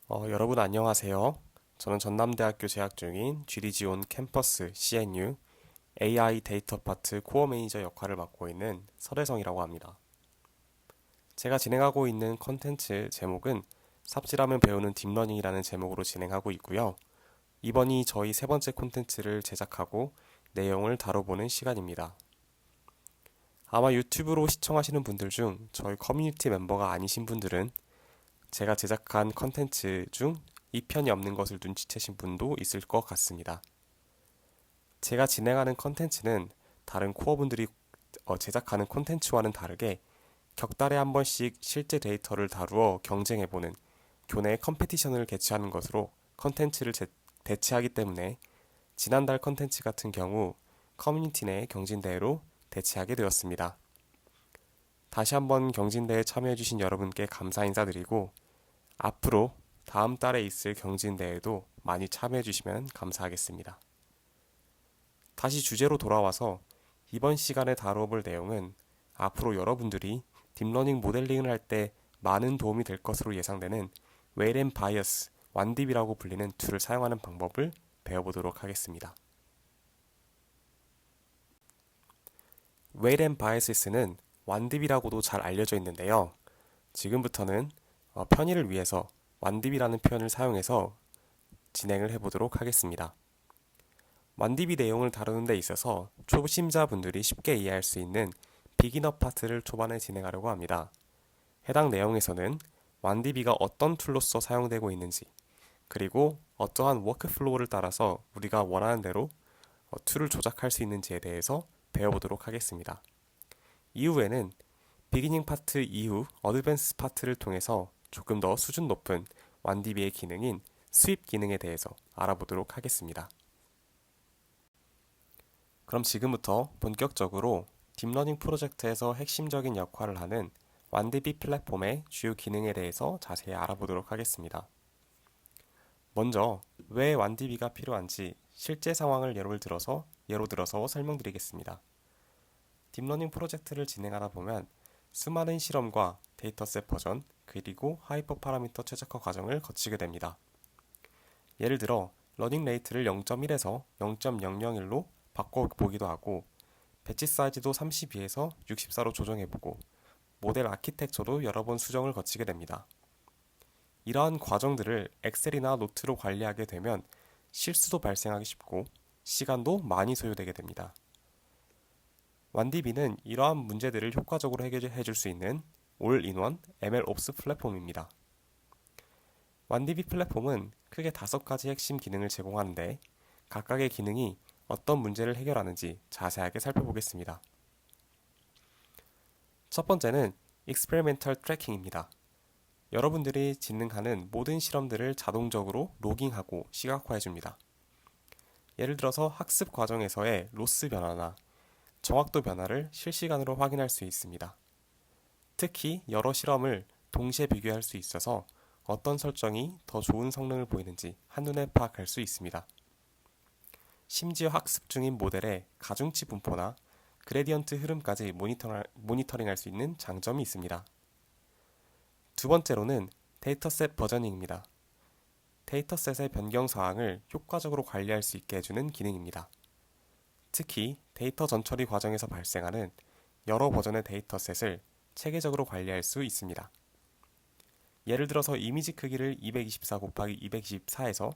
여러분 안녕하세요. 저는 전남대학교 재학 중인 GDG-온 캠퍼스 CNU AI 데이터 파트 코어 매니저 역할을 맡고 있는 설혜성이라고 합니다. 제가 진행하고 있는 컨텐츠 제목은 삽질하면 배우는 딥러닝이라는 제목으로 진행하고 있고요. 이번이 저희 세 번째 콘텐츠를 제작하고 내용을 다뤄보는 시간입니다. 아마 유튜브로 시청하시는 분들 중 저희 커뮤니티 멤버가 아니신 분들은 제가 제작한 컨텐츠 중 2편이 없는 것을 눈치채신 분도 있을 것 같습니다. 제가 진행하는 컨텐츠는 다른 코어분들이 제작하는 콘텐츠와는 다르게 격달에 한 번씩 실제 데이터를 다루어 경쟁해보는 교내 컴페티션을 개최하는 것으로 컨텐츠를 대체하기 때문에 지난달 컨텐츠 같은 경우 커뮤니티 내 경진대회로 대체하게 되었습니다. 다시 한번 경진대회에 참여해주신 여러분께 감사 인사드리고 앞으로 다음 달에 있을 경진대회도 많이 참여해주시면 감사하겠습니다. 다시 주제로 돌아와서 이번 시간에 다뤄볼 내용은 앞으로 여러분들이 딥러닝 모델링을 할 때 많은 도움이 될 것으로 예상되는 웨일 앤 바이어스, 완딥이라고 불리는 툴을 사용하는 방법을 배워보도록 하겠습니다. 웨일 앤 바이어스는 완딥이라고도 잘 알려져 있는데요. 지금부터는 편의를 위해서 완딥이라는 표현을 사용해서 진행을 해보도록 하겠습니다. 완딥이 내용을 다루는 데 있어서 초심자분들이 쉽게 이해할 수 있는 비기너 파트를 초반에 진행하려고 합니다. 해당 내용에서는 완딥이가 어떤 툴로서 사용되고 있는지, 그리고 어떠한 워크플로우를 따라서 우리가 원하는 대로 툴을 조작할 수 있는지에 대해서 배워보도록 하겠습니다. 이후에는 비기닝 파트 이후 어드밴스 파트를 통해서 조금 더 수준 높은 완디비의 기능인 스윕 기능에 대해서 알아보도록 하겠습니다. 그럼 지금부터 본격적으로 딥러닝 프로젝트에서 핵심적인 역할을 하는 완디비 플랫폼의 주요 기능에 대해서 자세히 알아보도록 하겠습니다. 먼저 왜 완디비가 필요한지 실제 상황을 예로 들어서 설명드리겠습니다. 딥러닝 프로젝트를 진행하다 보면 수많은 실험과 데이터셋 버전, 그리고 하이퍼 파라미터 최적화 과정을 거치게 됩니다. 예를 들어 러닝 레이트를 0.1에서 0.001로 바꿔보기도 하고 배치 사이즈도 32에서 64로 조정해보고 모델 아키텍처도 여러 번 수정을 거치게 됩니다. 이러한 과정들을 엑셀이나 노트로 관리하게 되면 실수도 발생하기 쉽고 시간도 많이 소요되게 됩니다. 완디비는 이러한 문제들을 효과적으로 해결해줄 수 있는 올인원 MLOps 플랫폼입니다. 완디비 플랫폼은 크게 5가지 핵심 기능을 제공하는데 각각의 기능이 어떤 문제를 해결하는지 자세하게 살펴보겠습니다. 첫 번째는 Experimental Tracking입니다. 여러분들이 진행하는 모든 실험들을 자동적으로 로깅하고 시각화해줍니다. 예를 들어서 학습 과정에서의 로스 변화나 정확도 변화를 실시간으로 확인할 수 있습니다. 특히 여러 실험을 동시에 비교할 수 있어서 어떤 설정이 더 좋은 성능을 보이는지 한눈에 파악할 수 있습니다. 심지어 학습 중인 모델의 가중치 분포나 그레디언트 흐름까지 모니터링할 수 있는 장점이 있습니다. 두 번째로는 데이터셋 버저닝입니다. 데이터셋의 변경 사항을 효과적으로 관리할 수 있게 해주는 기능입니다. 특히 데이터 전처리 과정에서 발생하는 여러 버전의 데이터셋을 체계적으로 관리할 수 있습니다. 예를 들어서 이미지 크기를 224 곱하기 224에서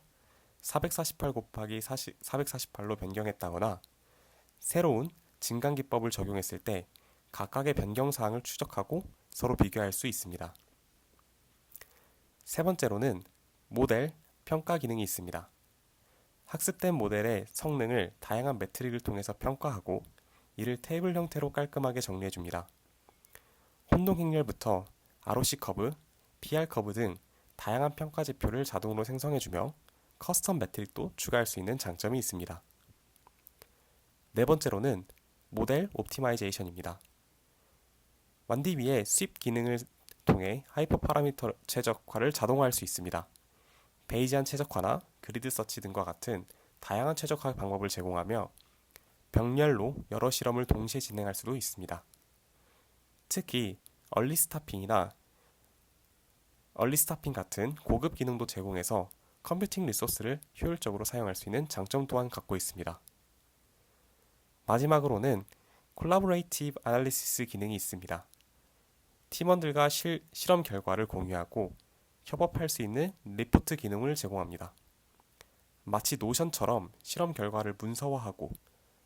448 곱하기 448로 변경했다거나 새로운 증강 기법을 적용했을 때 각각의 변경 사항을 추적하고 서로 비교할 수 있습니다. 세 번째로는 모델 평가 기능이 있습니다. 학습된 모델의 성능을 다양한 매트릭을 통해서 평가하고 이를 테이블 형태로 깔끔하게 정리해줍니다. 혼동 행렬부터 ROC 커브, PR 커브 등 다양한 평가 지표를 자동으로 생성해주며 커스텀 매트릭도 추가할 수 있는 장점이 있습니다. 네 번째로는 모델 옵티마이제이션입니다. 완디비의 스윕 기능을 통해 하이퍼 파라미터 최적화를 자동화할 수 있습니다. 베이지안 최적화나 그리드 서치 등과 같은 다양한 최적화 방법을 제공하며 병렬로 여러 실험을 동시에 진행할 수도 있습니다. 특히 얼리 스타핑이나 얼리 스타핑 같은 고급 기능도 제공해서 컴퓨팅 리소스를 효율적으로 사용할 수 있는 장점 또한 갖고 있습니다. 마지막으로는 콜라보레이티브 애널리시스 기능이 있습니다. 팀원들과 실험 결과를 공유하고 협업할 수 있는 리포트 기능을 제공합니다. 마치 노션처럼 실험 결과를 문서화하고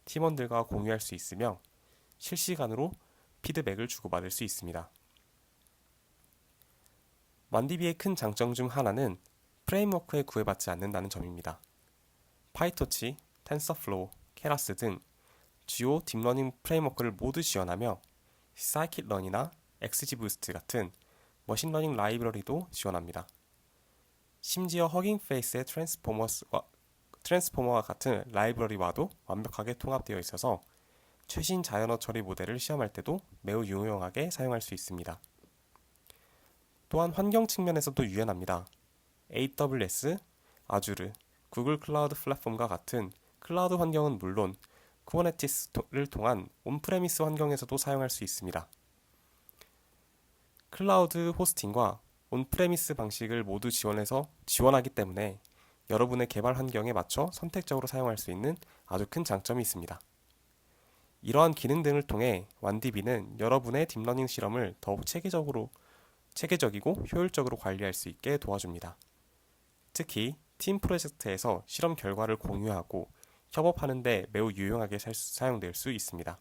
팀원들과 공유할 수 있으며 실시간으로 피드백을 주고받을 수 있습니다. 완디비의 큰 장점 중 하나는 프레임워크에 구애받지 않는다는 점입니다. 파이토치, 텐서플로우, 케라스 등 주요 딥러닝 프레임워크를 모두 지원하며 사이킷런이나 엑스지부스트 같은 머신러닝 라이브러리도 지원합니다. 심지어 허깅페이스의 트랜스포머와 같은 라이브러리와도 완벽하게 통합되어 있어서 최신 자연어 처리 모델을 시험할 때도 매우 유용하게 사용할 수 있습니다. 또한 환경 측면에서도 유연합니다. AWS, 아주르, 구글 클라우드 플랫폼과 같은 클라우드 환경은 물론 쿠버네티스를 통한 온프레미스 환경에서도 사용할 수 있습니다. 클라우드 호스팅과 온프레미스 방식을 모두 지원하기 때문에 여러분의 개발 환경에 맞춰 선택적으로 사용할 수 있는 아주 큰 장점이 있습니다. 이러한 기능 등을 통해 완디비는 여러분의 딥러닝 실험을 더욱 체계적이고 효율적으로 관리할 수 있게 도와줍니다. 특히 팀 프로젝트에서 실험 결과를 공유하고 협업하는 데 매우 유용하게 사용될 수 있습니다.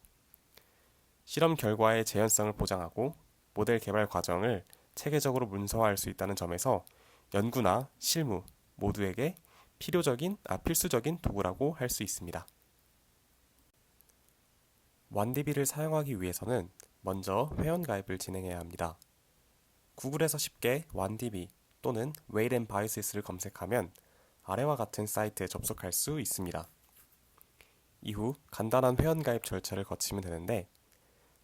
실험 결과의 재현성을 보장하고 모델 개발 과정을 체계적으로 문서화할 수 있다는 점에서 연구나 실무 모두에게 필수적인 도구라고 할 수 있습니다. 완디비를 사용하기 위해서는 먼저 회원가입을 진행해야 합니다. 구글에서 쉽게 완디비 또는 웨이트 앤 바이오시스를 검색하면 아래와 같은 사이트에 접속할 수 있습니다. 이후 간단한 회원가입 절차를 거치면 되는데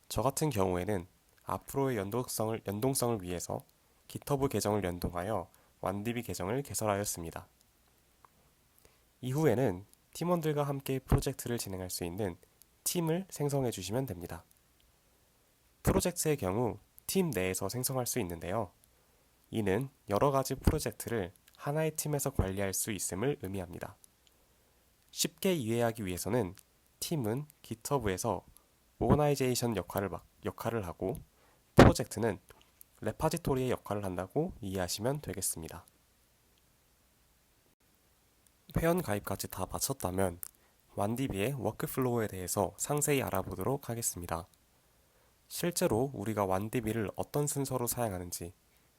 저 같은 경우에는 앞으로의 연동성을 위해서 GitHub 계정을 연동하여 완디비 계정을 개설하였습니다. 이후에는 팀원들과 함께 프로젝트를 진행할 수 있는 팀을 생성해 주시면 됩니다. 프로젝트의 경우 팀 내에서 생성할 수 있는데요. 이는 여러 가지 프로젝트를 하나의 팀에서 관리할 수 있음을 의미합니다. 쉽게 이해하기 위해서는 팀은 GitHub에서 오거나이제이션 역할을 하고 프로젝트는 레파지토리의 역할을 한다고 이해하시면 되겠습니다. 회원 가입까지 다 마쳤다면 완디비의 워크플로우에 대해서 상세히 알아보도록 하겠습니다. 실제로 우리가 완디비를 어떤 순서로 사용하는지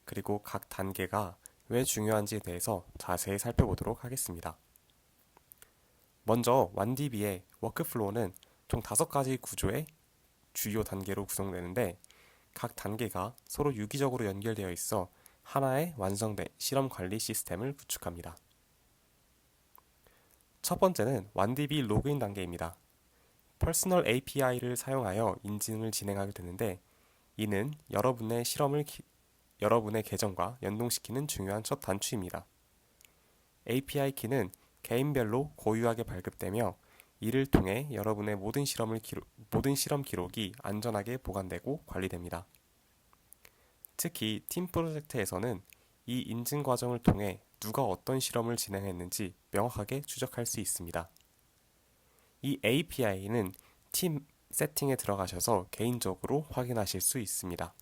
그리고 각 단계가 왜 중요한지에 대해서 자세히 살펴보도록 하겠습니다. 먼저 완디비의 워크플로우는 총 5가지 구조의 주요 단계로 구성되는데 각 단계가 서로 유기적으로 연결되어 있어 하나의 완성된 실험 관리 시스템을 구축합니다. 첫 번째는 완디비 로그인 단계입니다. 퍼스널 API를 사용하여 인증을 진행하게 되는데 이는 여러분의 계정과 연동시키는 중요한 첫 단추입니다. API 키는 개인별로 고유하게 발급되며 이를 통해 여러분의 모든 실험 기록이 안전하게 보관되고 관리됩니다. 특히 팀 프로젝트에서는 이 인증 과정을 통해 누가 어떤 실험을 진행했는지 명확하게 추적할 수 있습니다. 이 API는 팀 세팅에 들어가셔서 개인적으로 확인하실 수 있습니다.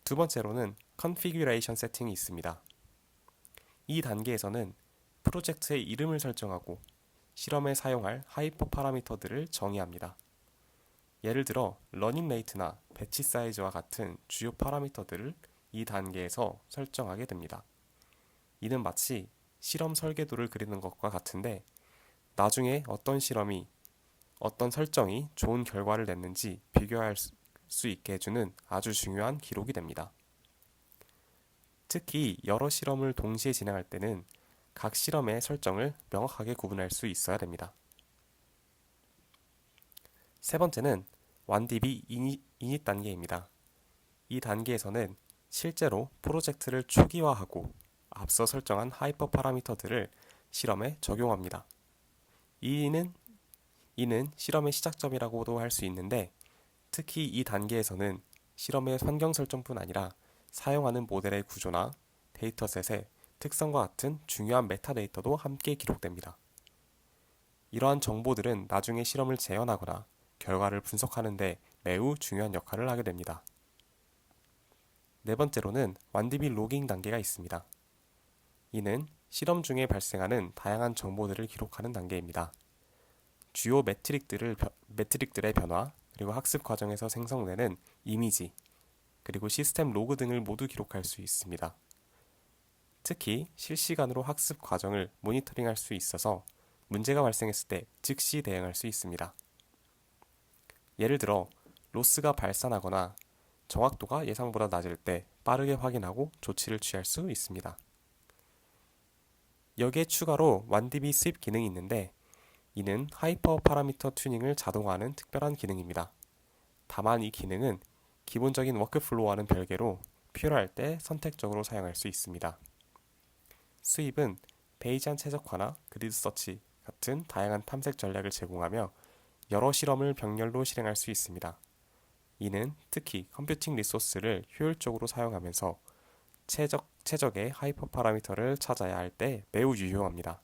두 번째로는 컨피규레이션 세팅이 있습니다. 이 단계에서는 프로젝트의 이름을 설정하고 실험에 사용할 하이퍼 파라미터들을 정의합니다. 예를 들어 러닝 레이트나 배치 사이즈와 같은 주요 파라미터들을 이 단계에서 설정하게 됩니다. 이는 마치 실험 설계도를 그리는 것과 같은데 나중에 어떤 설정이 좋은 결과를 냈는지 비교할 수 있게 해주는 아주 중요한 기록이 됩니다. 특히 여러 실험을 동시에 진행할 때는 각 실험의 설정을 명확하게 구분할 수 있어야 됩니다. 세 번째는 완디비 이닛 단계입니다. 이 단계에서는 실제로 프로젝트를 초기화하고 앞서 설정한 하이퍼 파라미터들을 실험에 적용합니다. 이는 실험의 시작점이라고도 할 수 있는데 특히 이 단계에서는 실험의 환경 설정뿐 아니라 사용하는 모델의 구조나 데이터셋의 특성과 같은 중요한 메타데이터도 함께 기록됩니다. 이러한 정보들은 나중에 실험을 재현하거나 결과를 분석하는 데 매우 중요한 역할을 하게 됩니다. 네 번째로는 완디비 로깅 단계가 있습니다. 이는 실험 중에 발생하는 다양한 정보들을 기록하는 단계입니다. 주요 매트릭들의 변화, 그리고 학습 과정에서 생성되는 이미지, 그리고 시스템 로그 등을 모두 기록할 수 있습니다. 특히 실시간으로 학습 과정을 모니터링할 수 있어서 문제가 발생했을 때 즉시 대응할 수 있습니다. 예를 들어 로스가 발산하거나 정확도가 예상보다 낮을 때 빠르게 확인하고 조치를 취할 수 있습니다. 여기에 추가로 완디비 스윕 기능이 있는데 이는 하이퍼 파라미터 튜닝을 자동화하는 특별한 기능입니다. 다만 이 기능은 기본적인 워크플로우와는 별개로 필요할 때 선택적으로 사용할 수 있습니다. 스윕은 베이지안 최적화나 그리드 서치 같은 다양한 탐색 전략을 제공하며 여러 실험을 병렬로 실행할 수 있습니다. 이는 특히 컴퓨팅 리소스를 효율적으로 사용하면서 최적의 하이퍼 파라미터를 찾아야 할 때 매우 유용합니다.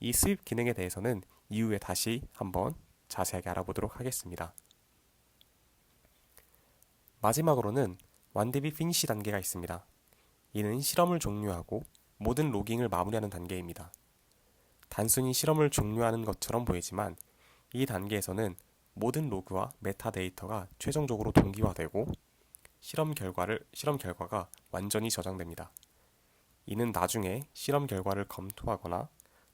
이 스윕 기능에 대해서는 이후에 다시 한번 자세하게 알아보도록 하겠습니다. 마지막으로는 완디비 피니시 단계가 있습니다. 이는 실험을 종료하고 모든 로깅을 마무리하는 단계입니다. 단순히 실험을 종료하는 것처럼 보이지만 이 단계에서는 모든 로그와 메타데이터가 최종적으로 동기화되고 실험 결과가 완전히 저장됩니다. 이는 나중에 실험 결과를 검토하거나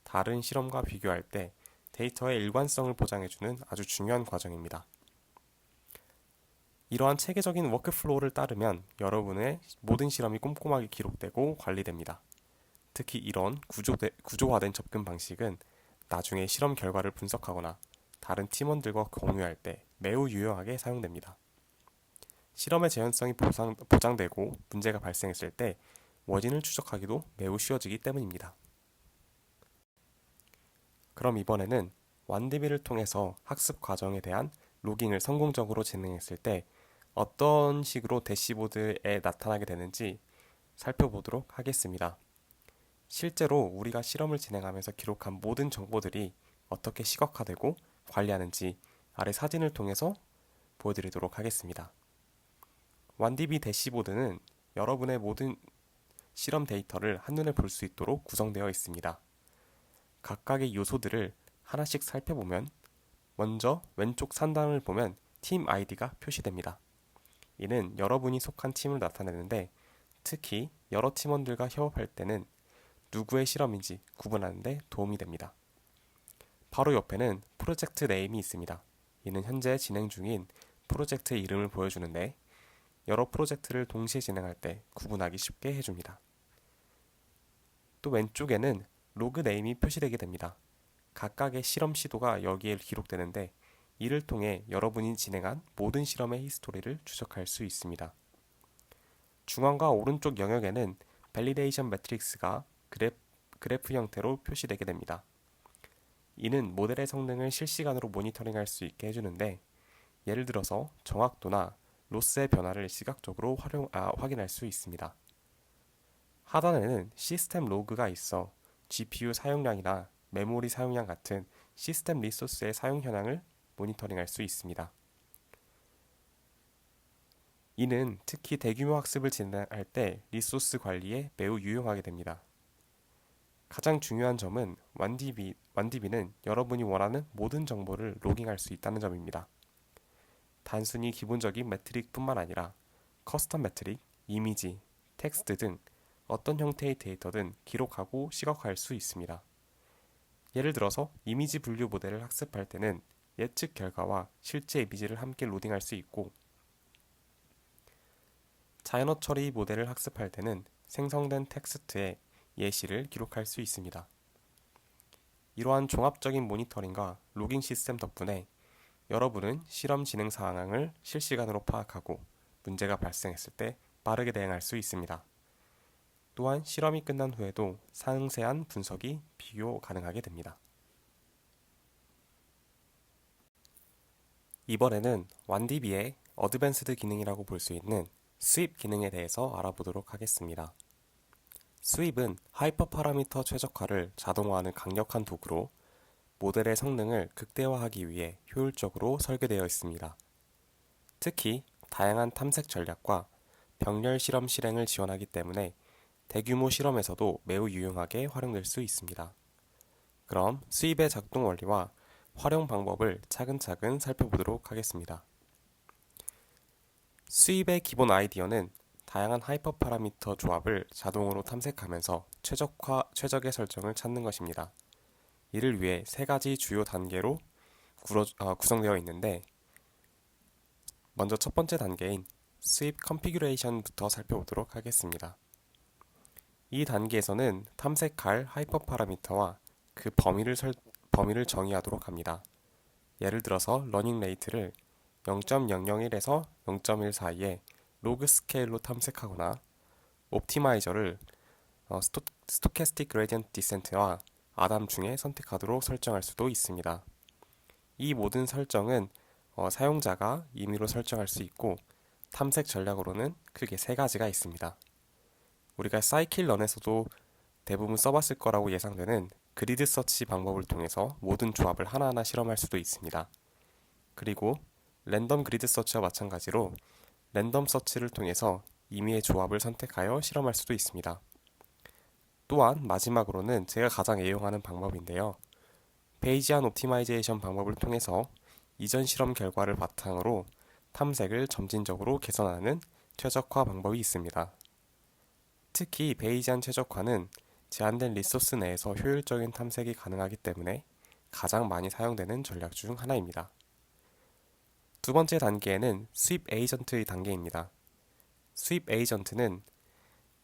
다른 실험과 비교할 때 데이터의 일관성을 보장해주는 아주 중요한 과정입니다. 이러한 체계적인 워크플로우를 따르면 여러분의 모든 실험이 꼼꼼하게 기록되고 관리됩니다. 특히 이런 구조화된 접근 방식은 나중에 실험 결과를 분석하거나 다른 팀원들과 공유할 때 매우 유용하게 사용됩니다. 실험의 재현성이 보장되고 문제가 발생했을 때 원인을 추적하기도 매우 쉬워지기 때문입니다. 그럼 이번에는 완디비를 통해서 학습 과정에 대한 로깅을 성공적으로 진행했을 때 어떤 식으로 대시보드에 나타나게 되는지 살펴보도록 하겠습니다. 실제로 우리가 실험을 진행하면서 기록한 모든 정보들이 어떻게 시각화되고 관리하는지 아래 사진을 통해서 보여드리도록 하겠습니다. 완디비 대시보드는 여러분의 모든 실험 데이터를 한눈에 볼 수 있도록 구성되어 있습니다. 각각의 요소들을 하나씩 살펴보면 먼저 왼쪽 상단을 보면 팀 아이디가 표시됩니다. 이는 여러분이 속한 팀을 나타내는데 특히 여러 팀원들과 협업할 때는 누구의 실험인지 구분하는 데 도움이 됩니다. 바로 옆에는 프로젝트 네임이 있습니다. 이는 현재 진행 중인 프로젝트의 이름을 보여주는데 여러 프로젝트를 동시에 진행할 때 구분하기 쉽게 해줍니다. 또 왼쪽에는 로그 네임이 표시되게 됩니다. 각각의 실험 시도가 여기에 기록되는데 이를 통해 여러분이 진행한 모든 실험의 히스토리를 추적할 수 있습니다. 중앙과 오른쪽 영역에는 밸리데이션 매트릭스가 그래프 형태로 표시되게 됩니다. 이는 모델의 성능을 실시간으로 모니터링할 수 있게 해주는데 예를 들어서 정확도나 로스의 변화를 시각적으로 확인할 수 있습니다. 하단에는 시스템 로그가 있어 GPU 사용량이나 메모리 사용량 같은 시스템 리소스의 사용 현황을 모니터링할 수 있습니다. 이는 특히 대규모 학습을 진행할 때 리소스 관리에 매우 유용하게 됩니다. 가장 중요한 점은 완디비는 여러분이 원하는 모든 정보를 로깅할 수 있다는 점입니다. 단순히 기본적인 매트릭뿐만 아니라 커스텀 매트릭, 이미지, 텍스트 등 어떤 형태의 데이터든 기록하고 시각화할 수 있습니다. 예를 들어서 이미지 분류 모델을 학습할 때는 예측 결과와 실제 이미지를 함께 로딩할 수 있고 자연어 처리 모델을 학습할 때는 생성된 텍스트에 예시를 기록할 수 있습니다. 이러한 종합적인 모니터링과 로깅 시스템 덕분에 여러분은 실험 진행 상황을 실시간으로 파악하고 문제가 발생했을 때 빠르게 대응할 수 있습니다. 또한 실험이 끝난 후에도 상세한 분석이 비교 가능하게 됩니다. 이번에는 완디비의 어드밴스드 기능이라고 볼 수 있는 스윕 기능에 대해서 알아보도록 하겠습니다. 스윕은 하이퍼 파라미터 최적화를 자동화하는 강력한 도구로 모델의 성능을 극대화하기 위해 효율적으로 설계되어 있습니다. 특히 다양한 탐색 전략과 병렬 실험 실행을 지원하기 때문에 대규모 실험에서도 매우 유용하게 활용될 수 있습니다. 그럼 스윕의 작동 원리와 활용 방법을 차근차근 살펴보도록 하겠습니다. 스윕의 기본 아이디어는 다양한 하이퍼 파라미터 조합을 자동으로 탐색하면서 최적의 설정을 찾는 것입니다. 이를 위해 세 가지 주요 단계로 구성되어 있는데, 먼저 첫 번째 단계인 스윕 컨피규레이션부터 살펴보도록 하겠습니다. 이 단계에서는 탐색할 하이퍼 파라미터와 그 범위를 정의하도록 합니다. 예를 들어서 러닝 레이트를 0.001에서 0.1 사이에 로그 스케일로 탐색하거나 옵티마이저를 스토캐스틱 그레디언트 디센트와 아담 중에 선택하도록 설정할 수도 있습니다. 이 모든 설정은 사용자가 임의로 설정할 수 있고 탐색 전략으로는 크게 세 가지가 있습니다. 우리가 사이클런에서도 대부분 써봤을 거라고 예상되는 그리드 서치 방법을 통해서 모든 조합을 하나하나 실험할 수도 있습니다. 그리고 랜덤 그리드 서치와 마찬가지로 랜덤 서치를 통해서 임의의 조합을 선택하여 실험할 수도 있습니다. 또한 마지막으로는 제가 가장 애용하는 방법인데요. 베이지안 옵티마이제이션 방법을 통해서 이전 실험 결과를 바탕으로 탐색을 점진적으로 개선하는 최적화 방법이 있습니다. 특히 베이지안 최적화는 제한된 리소스 내에서 효율적인 탐색이 가능하기 때문에 가장 많이 사용되는 전략 중 하나입니다. 두 번째 단계에는 스윕 에이전트의 단계입니다. 스윕 에이전트는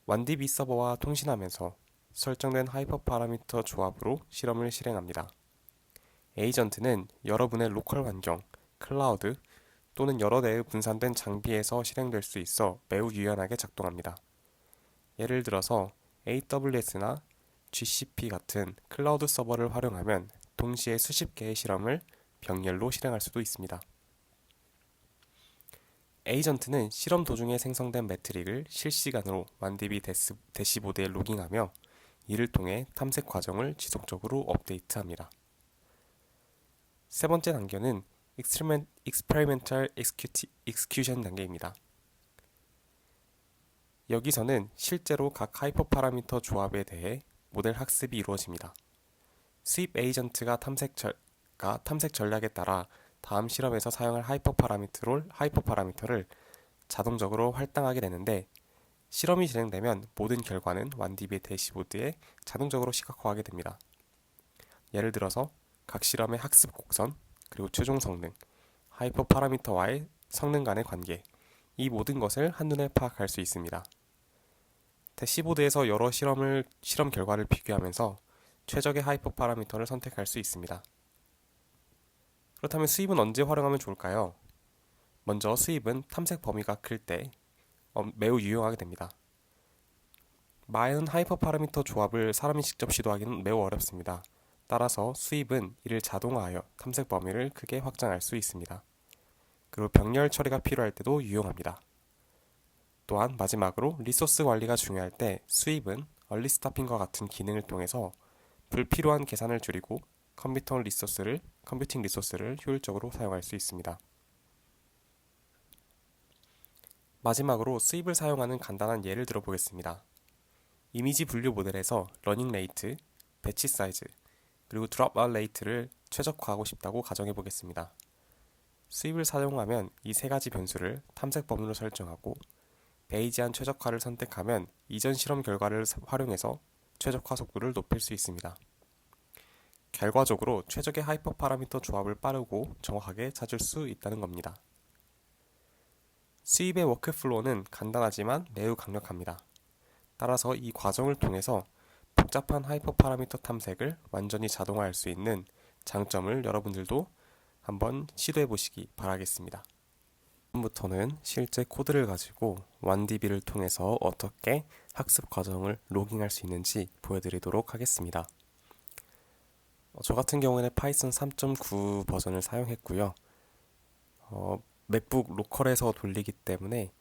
완디비 서버와 통신하면서 설정된 하이퍼 파라미터 조합으로 실험을 실행합니다. 에이전트는 여러분의 로컬 환경, 클라우드 또는 여러 대의 분산된 장비에서 실행될 수 있어 매우 유연하게 작동합니다. 예를 들어서 AWS나 GCP 같은 클라우드 서버를 활용하면 동시에 수십 개의 실험을 병렬로 실행할 수도 있습니다. 에이전트는 실험 도중에 생성된 매트릭을 실시간으로 완디비 대시보드에 로깅하며 이를 통해 탐색 과정을 지속적으로 업데이트합니다. 세 번째 단계는 Experimental Execution 단계입니다. 여기서는 실제로 각 하이퍼 파라미터 조합에 대해 모델 학습이 이루어집니다. 스윕 에이전트가 탐색 전략에 따라 다음 실험에서 사용할 하이퍼 파라미터를 자동적으로 할당하게 되는데, 실험이 진행되면 모든 결과는 완디비의 대시보드에 자동적으로 시각화하게 됩니다. 예를 들어서 각 실험의 학습 곡선, 그리고 최종 성능, 하이퍼 파라미터와의 성능 간의 관계, 이 모든 것을 한눈에 파악할 수 있습니다. 대시보드에서 여러 실험 결과를 비교하면서 최적의 하이퍼 파라미터를 선택할 수 있습니다. 그렇다면 스윕은 언제 활용하면 좋을까요? 먼저 스윕은 탐색 범위가 클 때 매우 유용하게 됩니다. 많은 하이퍼 파라미터 조합을 사람이 직접 시도하기는 매우 어렵습니다. 따라서 스윕은 이를 자동화하여 탐색 범위를 크게 확장할 수 있습니다. 그리고 병렬 처리가 필요할 때도 유용합니다. 또한 마지막으로 리소스 관리가 중요할 때 스윕은 얼리 스타핑과 같은 기능을 통해서 불필요한 계산을 줄이고 컴퓨팅 리소스를 효율적으로 사용할 수 있습니다. 마지막으로 스윕을 사용하는 간단한 예를 들어보겠습니다. 이미지 분류 모델에서 러닝 레이트, 배치 사이즈, 그리고 드롭아웃 레이트를 최적화하고 싶다고 가정해 보겠습니다. 스윕을 사용하면 이 세 가지 변수를 탐색 범위로 설정하고 베이지안 최적화를 선택하면 이전 실험 결과를 활용해서 최적화 속도를 높일 수 있습니다. 결과적으로 최적의 하이퍼 파라미터 조합을 빠르고 정확하게 찾을 수 있다는 겁니다. 스윕의 워크플로우는 간단하지만 매우 강력합니다. 따라서 이 과정을 통해서 복잡한 하이퍼 파라미터 탐색을 완전히 자동화할 수 있는 장점을 여러분들도 한번 시도해 보시기 바라겠습니다. 다음부터는 실제 코드를 가지고 완디비를 통해서 어떻게 학습 과정을 로깅할 수 있는지 보여드리도록 하겠습니다. 저 같은 경우에는 파이썬 3.9 버전을 사용했고요. 맥북 로컬에서 돌리기 때문에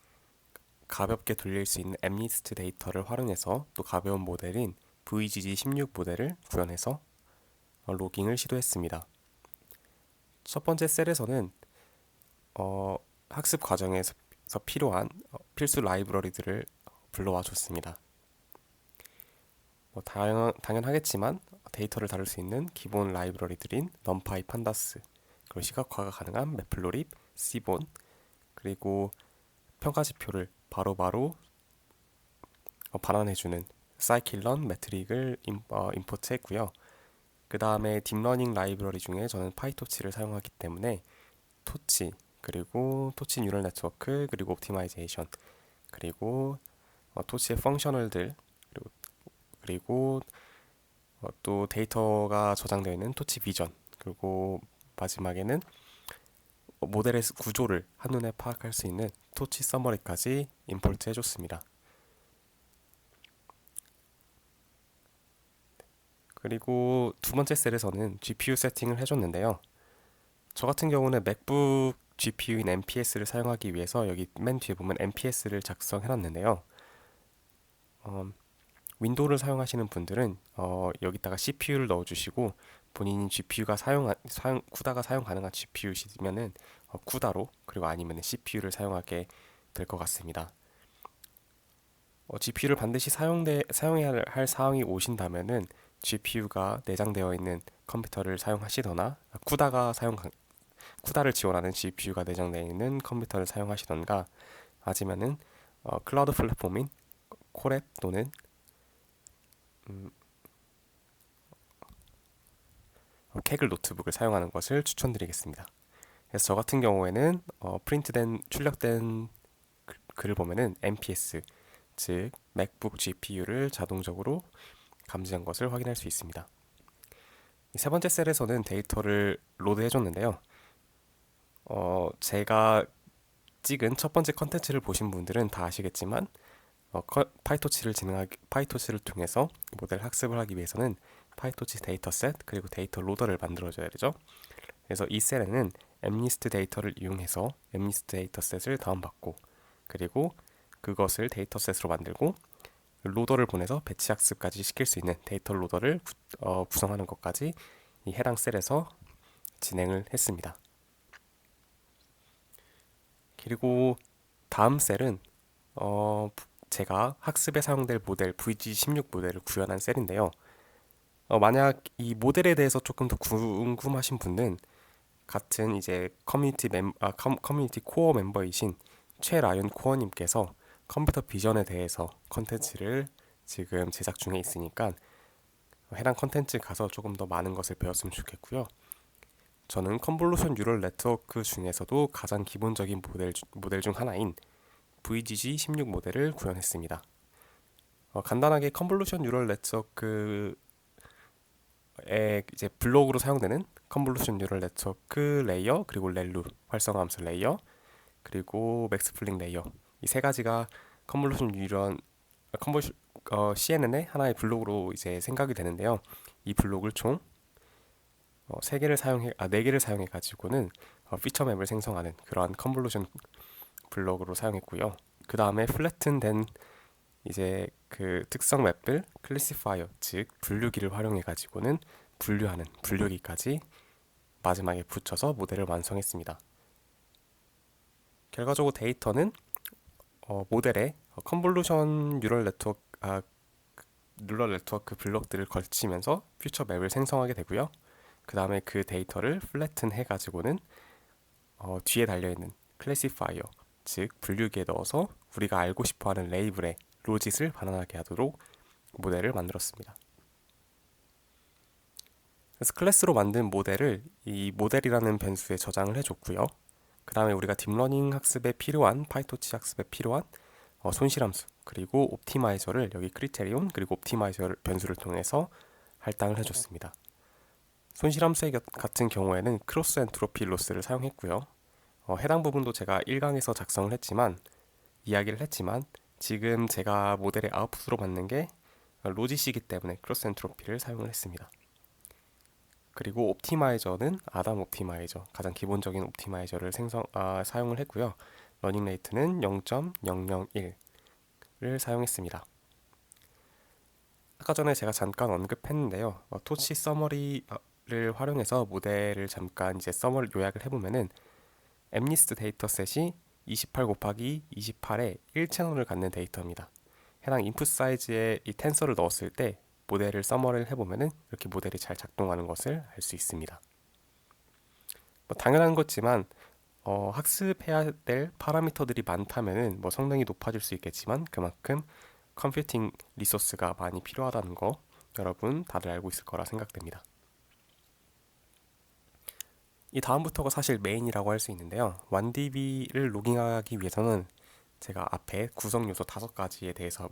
가볍게 돌릴 수 있는 엠니스트 데이터를 활용해서 또 가벼운 모델인 VGG16 모델을 구현해서 로깅을 시도했습니다. 첫 번째 셀에서는 학습 과정에서 필요한 필수 라이브러리들을 불러와 줬습니다. 당연하겠지만 데이터를 다룰 수 있는 기본 라이브러리들인 numpy, pandas, 그리고 시각화가 가능한 매플로립, seaborn, 그리고 평가 지표를 바로바로 반환해주는 scikit-learn 매트릭을 임포트했고요. 그 다음에 딥러닝 라이브러리 중에 저는 파이토치를 사용하기 때문에 토치, 그리고 토치 뉴럴 네트워크, 그리고 옵티마이제이션, 그리고 토치의 펑셔널들, 그리고 또 데이터가 저장되어 있는 토치 비전, 그리고 마지막에는 모델의 구조를 한눈에 파악할 수 있는 토치 서머리까지 임포트 해줬습니다. 그리고 두 번째 셀에서는 GPU 세팅을 해줬는데요. 저 같은 경우는 맥북 GPU인 MPS를 사용하기 위해서 여기 맨 뒤에 보면 MPS를 작성해놨는데요. 윈도우를 사용하시는 분들은 여기다가 CPU를 넣어주시고 본인이 GPU가 쿠다가 사용 가능한 GPU시면은 쿠다로, 그리고 아니면 CPU를 사용하게 될 것 같습니다. GPU를 반드시 사용해야 할 상황이 오신다면은 GPU가 내장되어 있는 컴퓨터를 사용하시거나 쿠다를 지원하는 GPU가 내장되어 있는 컴퓨터를 사용하시던가, 아니면은 클라우드 플랫폼인 코랩 또는 캐글 노트북을 사용하는 것을 추천드리겠습니다. 그래서 저 같은 경우에는 출력된 글을 보면은 MPS, 즉 맥북 GPU를 자동적으로 감지한 것을 확인할 수 있습니다. 세 번째 셀에서는 데이터를 로드 해줬는데요. 제가 찍은 첫 번째 컨텐츠를 보신 분들은 다 아시겠지만 파이토치를 통해서 모델 학습을 하기 위해서는 파이토치 데이터셋, 그리고 데이터 로더를 만들어줘야 되죠. 그래서 이 셀에는 엠니스트 데이터를 이용해서 엠니스트 데이터셋을 다운받고, 그리고 그것을 데이터셋으로 만들고 로더를 보내서 배치 학습까지 시킬 수 있는 데이터 로더를 구성하는 것까지 이 해당 셀에서 진행을 했습니다. 그리고 다음 셀은 제가 학습에 사용될 모델 VG16 모델을 구현한 셀인데요. 만약 이 모델에 대해서 조금 더 궁금하신 분은 같은 이제 커뮤니티 코어 멤버이신 최라윤 코어님께서 컴퓨터 비전에 대해서 컨텐츠를 지금 제작 중에 있으니까 해당 컨텐츠 가서 조금 더 많은 것을 배웠으면 좋겠고요. 저는 컨볼루션 뉴럴 네트워크 중에서도 가장 기본적인 모델 중 하나인 VGG16 모델을 구현했습니다. 간단하게 컨볼루션 뉴럴 네트워크에 이제 블록으로 사용되는 컨볼루션 뉴럴 네트워크 레이어, 그리고 렐루 활성화 함수 레이어, 그리고 맥스플링 레이어, 이 세 가지가 CNN의 하나의 블록으로 이제 생각이 되는데요. 이 블록을 총 4개를 사용해 가지고는 피처맵을 생성하는 그러한 컨볼루션 블록으로 사용했고요. 그 다음에 플래튼된 이제 그 특성 맵을 클래시파이어, 즉 분류기를 활용해 가지고는 분류하는 분류기까지 마지막에 붙여서 모델을 완성했습니다. 결과적으로 데이터는 모델에 컨볼루션 뉴럴 네트워크 블록들을 걸치면서 퓨처 맵을 생성하게 되고요. 그 다음에 그 데이터를 플래튼 해가지고는 뒤에 달려있는 클래시파이어, 즉 분류기에 넣어서 우리가 알고 싶어하는 레이블의 로짓을 반환하게 하도록 모델을 만들었습니다. 그래서 클래스로 만든 모델을 이 모델이라는 변수에 저장을 해줬고요. 그 다음에 우리가 딥러닝 학습에 필요한 파이토치 학습에 필요한 손실함수, 그리고 옵티마이저를 여기 크리테리온, 그리고 옵티마이저 변수를 통해서 할당을 해줬습니다. 손실함수 같은 경우에는 크로스 엔트로피 로스를 사용했고요. 해당 부분도 제가 1강에서 이야기를 했지만 지금 제가 모델의 아웃풋으로 받는 게 로짓이기 때문에 크로스 엔트로피를 사용을 했습니다. 그리고 옵티마이저는 아담 옵티마이저, 가장 기본적인 옵티마이저를 사용을 했고요. 러닝 레이트는 0.001을 사용했습니다. 아까 전에 제가 잠깐 언급했는데요. 토치 서머리를 활용해서 모델을 잠깐 이제 서머리 요약을 해보면은 엠리스트 데이터셋이 28 곱하기 28의 1채널을 갖는 데이터입니다. 해당 인풋 사이즈에 이 텐서를 넣었을 때 모델을 서머리를 해보면은 이렇게 모델이 잘 작동하는 것을 알 수 있습니다. 당연한 거지만 학습해야 될 파라미터들이 많다면은 성능이 높아질 수 있겠지만 그만큼 컴퓨팅 리소스가 많이 필요하다는 거 여러분 다들 알고 있을 거라 생각됩니다. 이 다음부터가 사실 메인이라고 할 수 있는데요. 완디비를 로깅하기 위해서는 제가 앞에 구성 요소 5가지에 대해서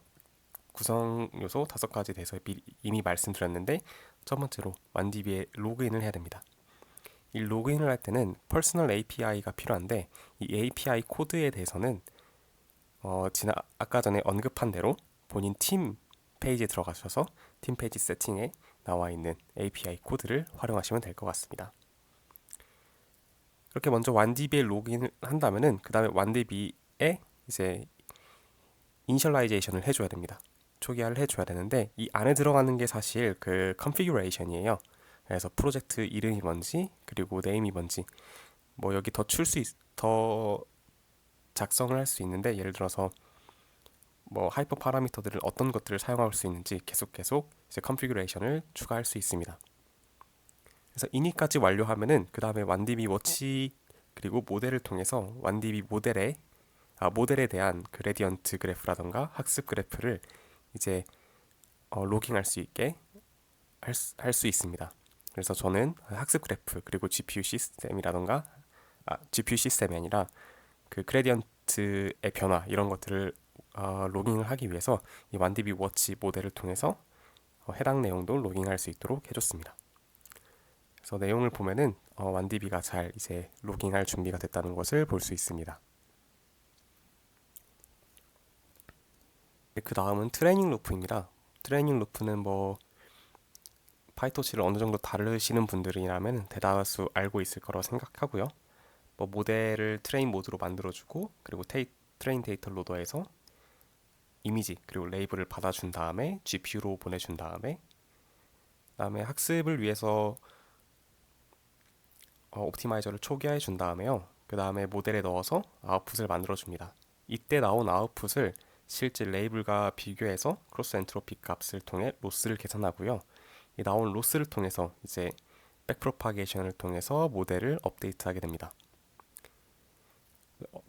이미 말씀드렸는데 첫 번째로 완디비에 로그인을 해야 됩니다. 이 로그인을 할 때는 퍼스널 API가 필요한데 이 API 코드에 대해서는 아까 전에 언급한 대로 본인 팀 페이지에 들어가셔서 팀 페이지 세팅에 나와 있는 API 코드를 활용하시면 될 것 같습니다. 그렇게 먼저 완디비에 로그인을 한다면은 그 다음에 완디비에 이제 이니셜라이제이션을 해줘야 됩니다. 초기화를 해줘야 되는데 이 안에 들어가는 게 사실 그 컨피규레이션이에요. 그래서 프로젝트 이름이 뭔지 그리고 네임이 뭔지 여기 더 작성을 할 수 있는데 예를 들어서 하이퍼 파라미터들을 어떤 것들을 사용할 수 있는지 계속 이제 컨피규레이션을 추가할 수 있습니다. 그래서 이니까지 완료하면은 그 다음에 완디비 워치 그리고 모델을 통해서 완디비 모델에 대한 그레디언트 그래프라던가 학습 그래프를 이제 로깅할 수 있게 할 수 있습니다. 그래서 저는 학습 그래프 그리고 GPU 시스템이 아니라 그 그레디언트의 변화 이런 것들을 로깅을 하기 위해서 이 완디비 워치 모델을 통해서 해당 내용도 로깅할 수 있도록 해줬습니다. 그래서 내용을 보면은 완디비가 잘 이제 로깅할 준비가 됐다는 것을 볼 수 있습니다. 그 다음은 트레이닝 루프입니다. 트레이닝 루프는 파이토치를 어느 정도 다루시는 분들이라면 대다수 알고 있을 거라고 생각하고요. 모델을 트레인 모드로 만들어주고 그리고 트레인 데이터 로더에서 이미지 그리고 레이블을 받아준 다음에 GPU로 보내준 다음에 그다음에 학습을 위해서 옵티마이저를 초기화해 준 다음에요. 그 다음에 모델에 넣어서 아웃풋을 만들어 줍니다. 이때 나온 아웃풋을 실제 레이블과 비교해서 크로스 엔트로피 값을 통해 로스를 계산하고요. 이 나온 로스를 통해서 이제 백프로파게이션을 통해서 모델을 업데이트하게 됩니다.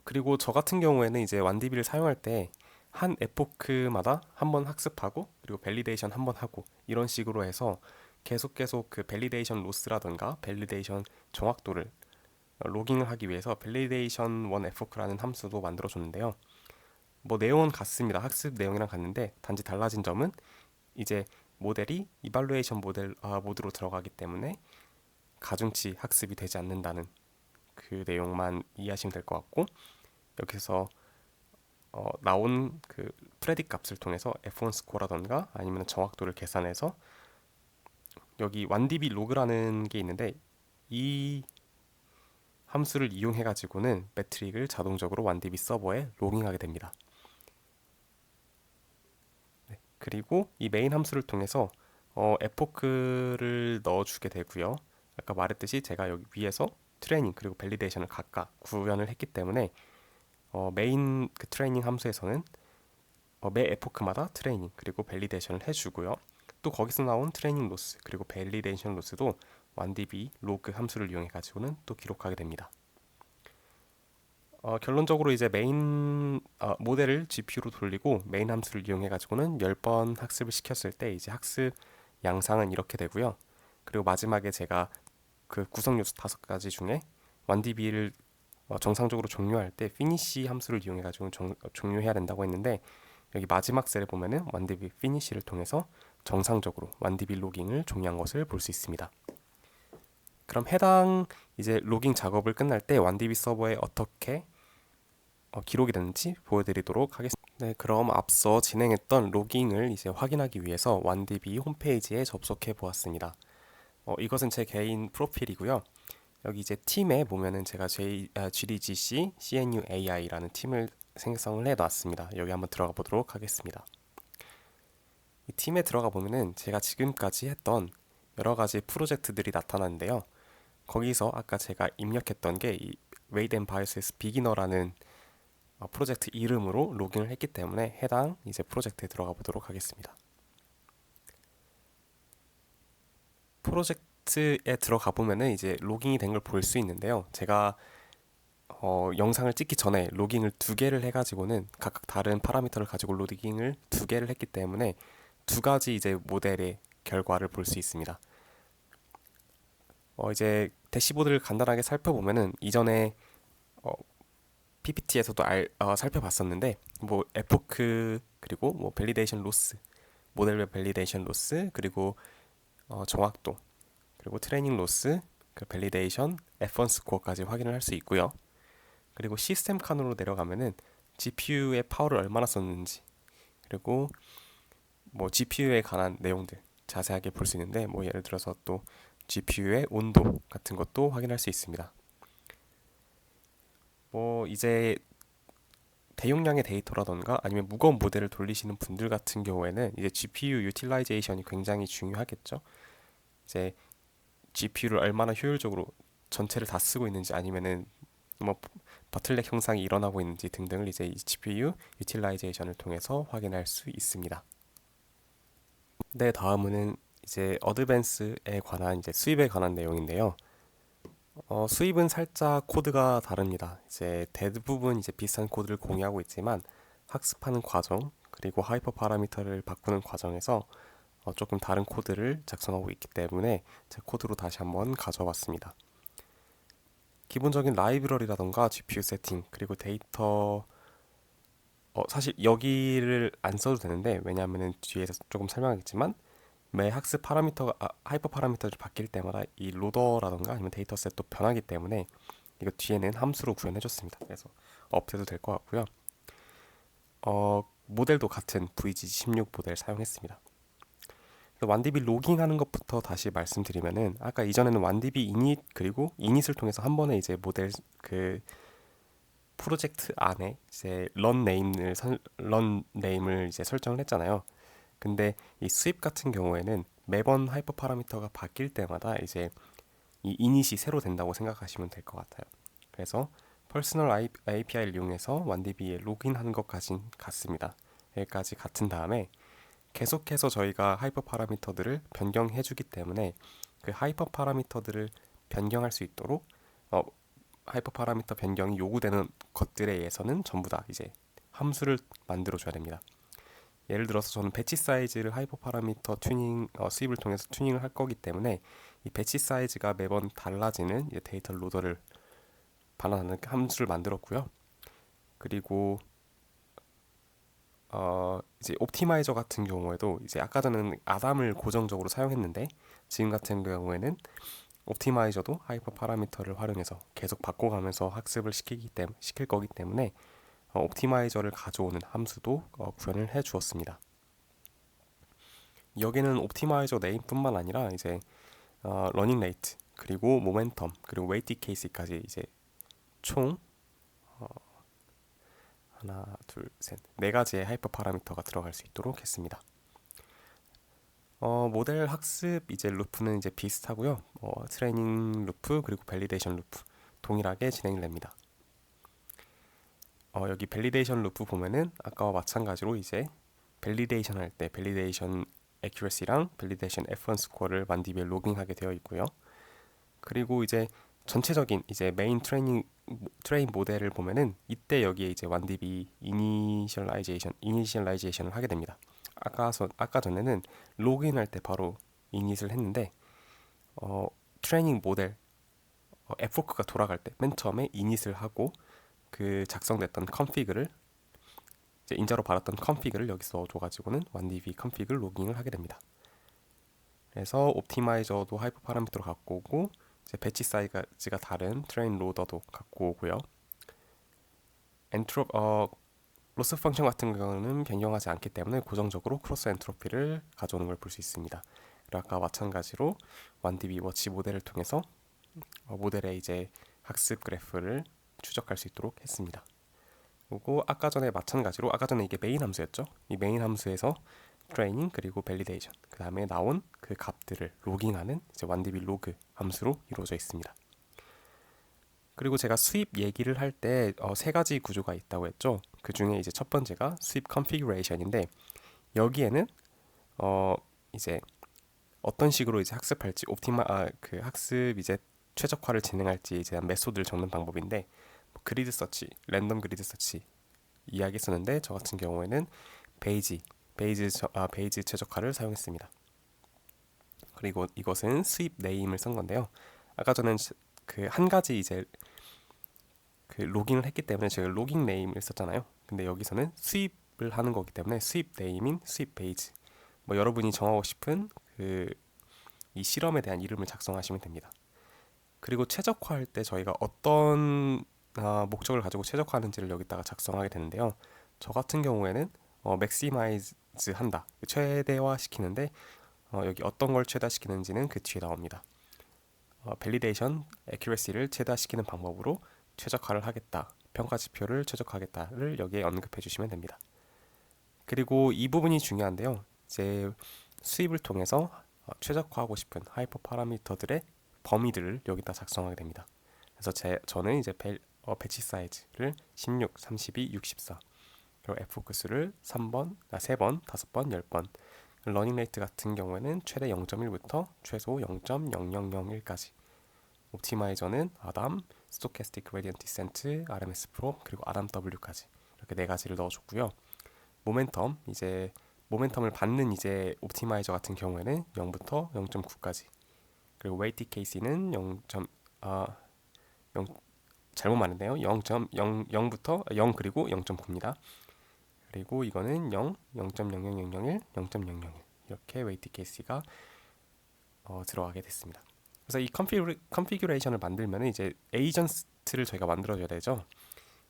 그리고 저 같은 경우에는 이제 완디비를 사용할 때 한 에포크마다 한 번 학습하고 그리고 밸리데이션 한 번 하고 이런 식으로 해서 계속 그 밸리데이션 로스라든가 밸리데이션 정확도를 로깅을 하기 위해서 밸리데이션 1 에포크라는 함수도 만들어 줬는데요. 내용은 같습니다. 학습 내용이랑 같는데 단지 달라진 점은 이제 모델이 이발루에이션 모드로 들어가기 때문에 가중치 학습이 되지 않는다는 그 내용만 이해하시면 될 것 같고 여기서 나온 그 프레딕 값을 통해서 F1 스코어라던가 아니면 정확도를 계산해서 여기 완디비 로그라는 게 있는데 이 함수를 이용해 가지고는 매트릭을 자동적으로 완디비 서버에 로깅하게 됩니다. 그리고 이 메인 함수를 통해서 에포크를 넣어주게 되고요. 아까 말했듯이 제가 여기 위에서 트레이닝 그리고 밸리데이션을 각각 구현을 했기 때문에 메인 그 트레이닝 함수에서는 매 에포크마다 트레이닝 그리고 밸리데이션을 해주고요. 또 거기서 나온 트레이닝 로스 그리고 밸리데이션 로스도 완디비 로그 함수를 이용해 가지고는 또 기록하게 됩니다. 결론적으로 이제 메인 모델을 GPU로 돌리고 메인 함수를 이용해 가지고는 10번 학습을 시켰을 때 이제 학습 양상은 이렇게 되고요. 그리고 마지막에 제가 그 구성 요소 5가지 중에 완디비를 정상적으로 종료할 때 finish 함수를 이용해 가지고 종료해야 된다고 했는데 여기 마지막 셀에 보면은 완디비 finish를 통해서 정상적으로 완디비 로깅을 종료한 것을 볼 수 있습니다. 그럼 해당 이제 로깅 작업을 끝날 때 완디비 서버에 어떻게 기록이 되는지 보여드리도록 하겠습니다. 네, 그럼 앞서 진행했던 로깅을 이제 확인하기 위해서 완디비 홈페이지에 접속해 보았습니다. 이것은 제 개인 프로필이고요. 여기 이제 팀에 보면은 제가 GDGC CNU AI라는 팀을 생성을 해 놨습니다. 여기 한번 들어가 보도록 하겠습니다. 이 팀에 들어가 보면은 제가 지금까지 했던 여러 가지 프로젝트들이 나타나는데요. 거기서 아까 제가 입력했던 게 이 Wade and Bios's Beginner라는 프로젝트 이름으로 로깅을 했기 때문에 해당 이제 프로젝트에 들어가 보도록 하겠습니다. 프로젝트에 들어가 보면은 이제 로깅이 된 걸 볼 수 있는데요. 제가 영상을 찍기 전에 로깅을 두 개를 해가지고는 각각 다른 파라미터를 가지고 로깅을 두 개를 했기 때문에 두 가지 이제 모델의 결과를 볼 수 있습니다. 이제 대시보드를 간단하게 살펴보면은 이전에 PPT에서도 살펴봤었는데 뭐 에포크 그리고 뭐 밸리데이션 로스, 모델별 밸리데이션 로스 그리고 정확도 그리고 트레이닝 로스, 그 밸리데이션, F1 스코어까지 확인을 할 수 있고요. 그리고 시스템 칸으로 내려가면은 GPU의 파워를 얼마나 썼는지 그리고 뭐 GPU에 관한 내용들 자세하게 볼 수 있는데 뭐 예를 들어서 또 GPU의 온도 같은 것도 확인할 수 있습니다. 뭐 이제 대용량의 데이터라던가 아니면 무거운 모델을 돌리시는 분들 같은 경우에는 이제 GPU 유틸라이제이션이 굉장히 중요하겠죠. 이제 GPU를 얼마나 효율적으로 전체를 다 쓰고 있는지 아니면은 뭐 버틀넥 형상이 일어나고 있는지 등등을 이제 이 GPU 유틸라이제이션을 통해서 확인할 수 있습니다. 네, 다음은 이제 어드밴스에 관한 이제 수입에 관한 내용인데요. 수입은 살짝 코드가 다릅니다. 이제 대부분 이제 비슷한 코드를 공유하고 있지만 학습하는 과정 그리고 하이퍼 파라미터를 바꾸는 과정에서 조금 다른 코드를 작성하고 있기 때문에 제 코드로 다시 한번 가져왔습니다. 기본적인 라이브러리라던가 GPU 세팅 그리고 데이터 사실 여기를 안 써도 되는데 왜냐하면 뒤에서 조금 설명하겠지만 매 학습 파라미터가 하이퍼 파라미터를 바뀔 때마다 이 로더라던가 아니면 데이터셋도 변하기 때문에 이거 뒤에는 함수로 구현해줬습니다. 그래서 없애도 될 것 같고요. 모델도 같은 VG16 모델 사용했습니다. 완디비 로깅하는 것부터 다시 말씀드리면은 아까 이전에는 완디비 이닛 그리고 이닛을 통해서 한 번에 이제 모델 그 프로젝트 안에 이제 런 네임을 이제 설정을 했잖아요. 근데 이 수입 같은 경우에는 매번 하이퍼 파라미터가 바뀔 때마다 이제 이 이닛이 새로 된다고 생각하시면 될 것 같아요. 그래서 퍼스널 API를 이용해서 완디비에 로그인하는 것까진 같습니다. 여기까지 같은 다음에 계속해서 저희가 하이퍼 파라미터들을 변경해 주기 때문에 그 하이퍼 파라미터들을 변경할 수 있도록 하이퍼 파라미터 변경이 요구되는 것들에 의해서는 전부 다 이제 함수를 만들어 줘야 됩니다. 예를 들어서 저는 배치 사이즈를 하이퍼 파라미터 수입을 통해서 튜닝을 할 거기 때문에 이 배치 사이즈가 매번 달라지는 이제 데이터 로더를 반환하는 함수를 만들었고요. 그리고 이제 옵티마이저 같은 경우에도 이제 아까 전에는 아담을 고정적으로 사용했는데 지금 같은 경우에는 옵티마이저도 하이퍼 파라미터를 활용해서 계속 바꿔가면서 학습을 시킬 거기 때문에 옵티마이저를 가져오는 함수도 구현을 해 주었습니다. 여기는 옵티마이저 네임뿐만 아니라 이제 러닝 레이트 그리고 모멘텀 그리고 웨이트 케이스까지 이제 총 하나, 둘, 셋, 네 가지의 하이퍼 파라미터가 들어갈 수 있도록 했습니다. 모델 학습 이제 루프는 이제 비슷하고요. 트레이닝 루프 그리고 밸리데이션 루프 동일하게 진행을 됩니다. 여기 밸리데이션 루프 보면은 아까와 마찬가지로 이제 밸리데이션 할 때 밸리데이션 액큐러시랑 밸리데이션 F1 스코어를 완디비에 로깅하게 되어 있고요. 그리고 이제 전체적인 이제 메인 트레인 모델을 보면은 이때 여기에 이제 완디비 이니셜라이제이션을 하게 됩니다. 아까 전에는 로그인할 때 바로 이닛을 했는데 트레이닝 모델 F워크가 돌아갈 때 맨 처음에 이닛을 하고 그 작성됐던 컨피그를 이제 인자로 받았던 컨피그를 여기 써줘가지고는 완디비 컨피그를 로깅을 하게 됩니다. 그래서 옵티마이저도 하이퍼 파라미터로 갖고 오고 이제 배치 사이즈가 다른 트레인 로더도 갖고 오고요. 로스 펑션 같은 경우는 변경하지 않기 때문에 고정적으로 크로스 엔트로피를 가져오는 걸 볼 수 있습니다. 그리고 아까 마찬가지로 완디비 워치 모델을 통해서 모델의 이제 학습 그래프를 추적할 수 있도록 했습니다. 그리고 아까 전에 마찬가지로 아까 전에 이게 메인 함수였죠. 이 메인 함수에서 트레이닝 그리고 밸리데이션 그 다음에 나온 그 값들을 로깅하는 이제 OneDB 로그 함수로 이루어져 있습니다. 그리고 제가 수입 얘기를 할 때 세 가지 구조가 있다고 했죠. 그 중에 이제 첫 번째가 수입 컨피규레이션인데 여기에는 이제 어떤 식으로 이제 학습할지 그 학습 이제 최적화를 진행할지에 대한 메소드를 적는 방법인데 그리드 서치, 랜덤 그리드 서치 이야기했었는데 저 같은 경우에는 베이지 최적화를 사용했습니다. 그리고 이것은 수입 네임을 쓴 건데요. 아까 저는 그 한 가지 이제 그 로깅을 했기 때문에 제가 로깅 네임을 썼잖아요. 근데 여기서는 수입을 하는 거기 때문에 수입 네임인 수입 베이지 뭐 여러분이 정하고 싶은 그 이 실험에 대한 이름을 작성하시면 됩니다. 그리고 최적화할 때 저희가 어떤 목적을 가지고 최적화하는지를 여기다가 작성하게 되는데요. 저 같은 경우에는 maximize 한다, 최대화 시키는데 여기 어떤 걸 최다시키는지는 그 뒤에 나옵니다. validation accuracy를 최다시키는 방법으로 최적화를 하겠다, 평가 지표를 최적화하겠다를 여기에 언급해 주시면 됩니다. 그리고 이 부분이 중요한데요. 이제 수입을 통해서 최적화하고 싶은 하이퍼 파라미터들의 범위들을 여기다 작성하게 됩니다. 그래서 저는 이제 배치 사이즈를 16, 32, 64 그리고 focus를 3번, 3번, 5번, 10번 러닝 레이트 같은 경우에는 최대 0.1부터 최소 0.0001까지 옵티마이저는 아담, 스토캐스틱 그레디언트 디센트, RMS 프로 그리고 아담 W까지 이렇게 네 가지를 넣어줬고요. 모멘텀 이제 모멘텀을 받는 이제 옵티마이저 같은 경우에는 0부터 0.9까지 그리고 웨이티 케이스는 0. 0 잘못 말했네요. 0.00부터 0 그리고 0.9입니다. 그리고 이거는 0, 0.00001, 0.001 이렇게 웨이티 케이스가 들어가게 됐습니다. 그래서 이 컨피규레이션을 만들면 이제 에이전트를 저희가 만들어줘야 되죠.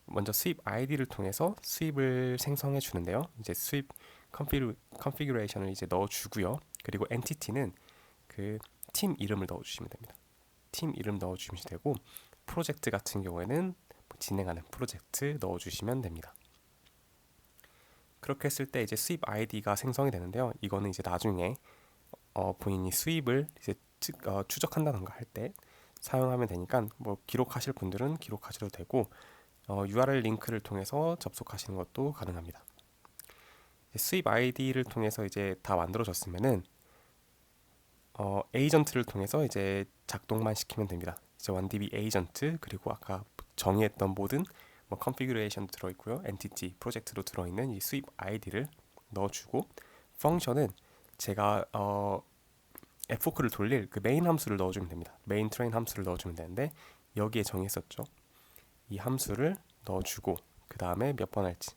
먼저 수입 아이디를 통해서 수입을 생성해 주는데요. 이제 수입 컨피규레이션을 이제 넣어주고요. 그리고 엔티티는 그 팀 이름을 넣어주시면 됩니다. 팀 이름 넣어주시면 되고 프로젝트 같은 경우에는 진행하는 프로젝트 넣어주시면 됩니다. 그렇게 했을 때 이제 수입 아이디가 생성이 되는데요. 이거는 이제 나중에 본인이 수입을 이제 추적한다던가 할 때 사용하면 되니까 뭐 기록하실 분들은 기록하셔도 되고 URL 링크를 통해서 접속하시는 것도 가능합니다. 수입 아이디를 통해서 이제 다 만들어졌으면은 에이전트를 통해서 이제 작동만 시키면 됩니다. 이제 OneDB 에이전트 그리고 아까 정의했던 모든 뭐 컨피규레이션도 들어있고요, 엔티티, 프로젝트도 들어있는 이 수입 아이디를 넣어주고 펑션은 제가 ffork를 돌릴 그 메인 함수를 넣어주면 됩니다. 메인 트레인 함수를 넣어주면 되는데 여기에 정했었죠. 이 함수를 넣어주고 그 다음에 몇 번 할지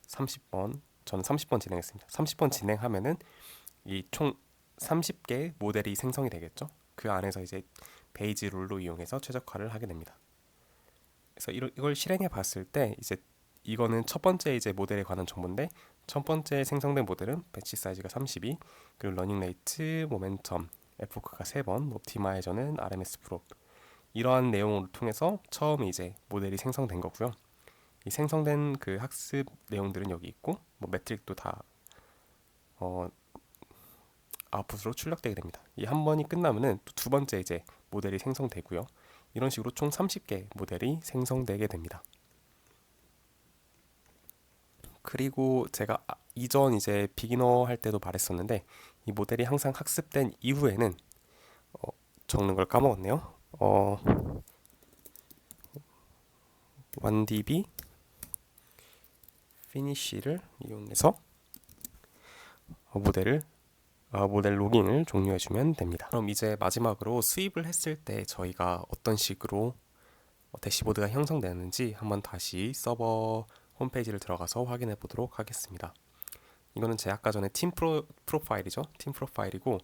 30번 저는 30번 진행했습니다. 30번 진행하면은 이 총 30개 모델이 생성이 되겠죠. 그 안에서 이제 베이지 룰로 이용해서 최적화를 하게 됩니다. 그래서 이걸 실행해 봤을 때 이제 이거는 첫 번째 이제 모델에 관한 정보인데 첫 번째 생성된 모델은 배치 사이즈가 32 그리고 러닝 레이트, 모멘텀, ffork가 3번, 옵티마이저는 RMS 프로 이러한 내용을 통해서 처음 이제 모델이 생성된 거고요. 이 생성된 그 학습 내용들은 여기 있고 뭐 매트릭도 다 아웃풋으로 출력되게 됩니다. 이 한 번이 끝나면은 또 두 번째 이제 모델이 생성되고요. 이런 식으로 총 30개 모델이 생성되게 됩니다. 그리고 제가 이전 이제 비기너 할 때도 말했었는데 이 모델이 항상 학습된 이후에는 적는 걸 까먹었네요. OneDB finish를 이용해서 모델 로깅을 종료해주면 됩니다. 그럼 이제 마지막으로 수입을 했을 때 저희가 어떤 식으로 대시보드가 형성되는지 한번 다시 서버 홈페이지를 들어가서 확인해 보도록 하겠습니다. 이거는 제 아까 전에 팀 프로파일이죠. 팀 프로파일이고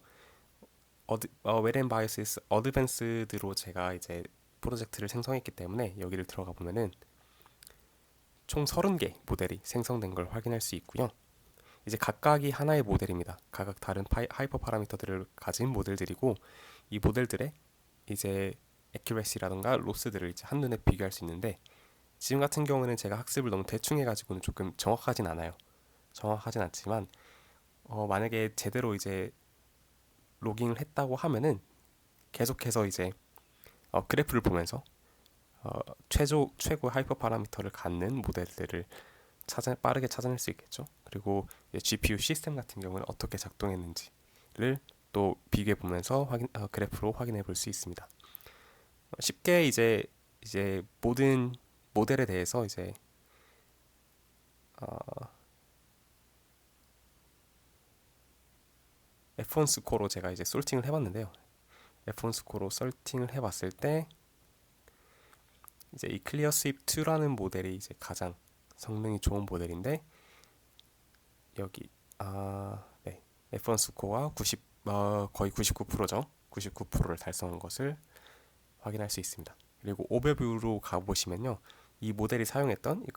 Wet and Biases 어드밴스드로 제가 이제 프로젝트를 생성했기 때문에 여기를 들어가 보면은 총 30개 모델이 생성된 걸 확인할 수 있고요. 이제 각각이 하나의 모델입니다. 각각 다른 하이퍼 파라미터들을 가진 모델들이고 이 모델들의 이제 애큐레시라든가 로스들을 이제 한눈에 비교할 수 있는데, 지금 같은 경우는 제가 학습을 너무 대충 해가지고는 조금 정확하진 않아요. 정확하진 않지만 만약에 제대로 이제 로깅을 했다고 하면은 계속해서 이제 그래프를 보면서 최고 하이퍼 파라미터를 갖는 모델들을 빠르게 찾아낼 수 있겠죠. 그리고 GPU 시스템 같은 경우는 어떻게 작동했는지를 또 비교해 보면서 그래프로 확인해 볼 수 있습니다. 쉽게 이제 모든 모델에 대해서 이제 F1 스코어로 제가 이제 솔팅을 해봤는데요. F1 스코어로 솔팅을 해봤을 때 이제 이 클리어 스윕 2라는 모델이 이제 가장 성능이 좋은 모델인데, 여기 네, F1 스코어가 거의 99%죠. 99%를 달성한 것을 확인할 수 있습니다. 그리고 오버뷰로 가보시면요, 이 모델이 사용했던 이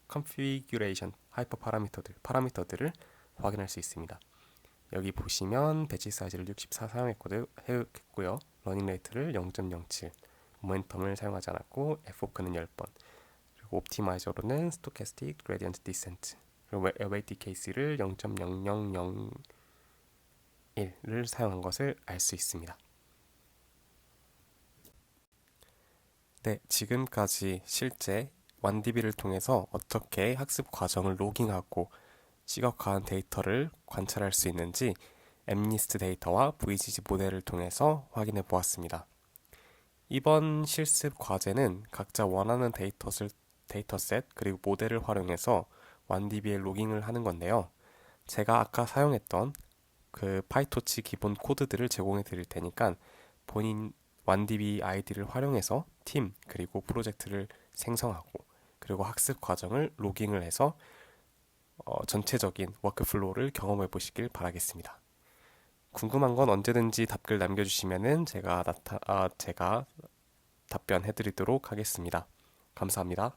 컨피규레이션 하이퍼 파라미터들을 확인할 수 있습니다. 여기 보시면 배치 사이즈를 64 사용했고요. 러닝 레이트를 0.07, 모멘텀을 사용하지 않았고 F워크는 10번, 그리고 옵티마이저로는 스토캐스틱 그레디언트 디센트, 그리고 웨이티 케이스를 0.0001를 사용한 것을 알 수 있습니다. 네, 지금까지 실제 완디비를 통해서 어떻게 학습 과정을 로깅하고 시각화한 데이터를 관찰할 수 있는지 엠니스트 데이터와 VGG 모델을 통해서 확인해 보았습니다. 이번 실습 과제는 각자 원하는 데이터셋 그리고 모델을 활용해서 완디비에 로깅을 하는 건데요. 제가 아까 사용했던 그 파이토치 기본 코드들을 제공해 드릴 테니까 본인 완디비 아이디를 활용해서 팀 그리고 프로젝트를 생성하고, 그리고 학습 과정을 로깅을 해서 전체적인 워크플로우를 경험해 보시길 바라겠습니다. 궁금한 건 언제든지 답글 남겨주시면은 제가 답변해 드리도록 하겠습니다. 감사합니다.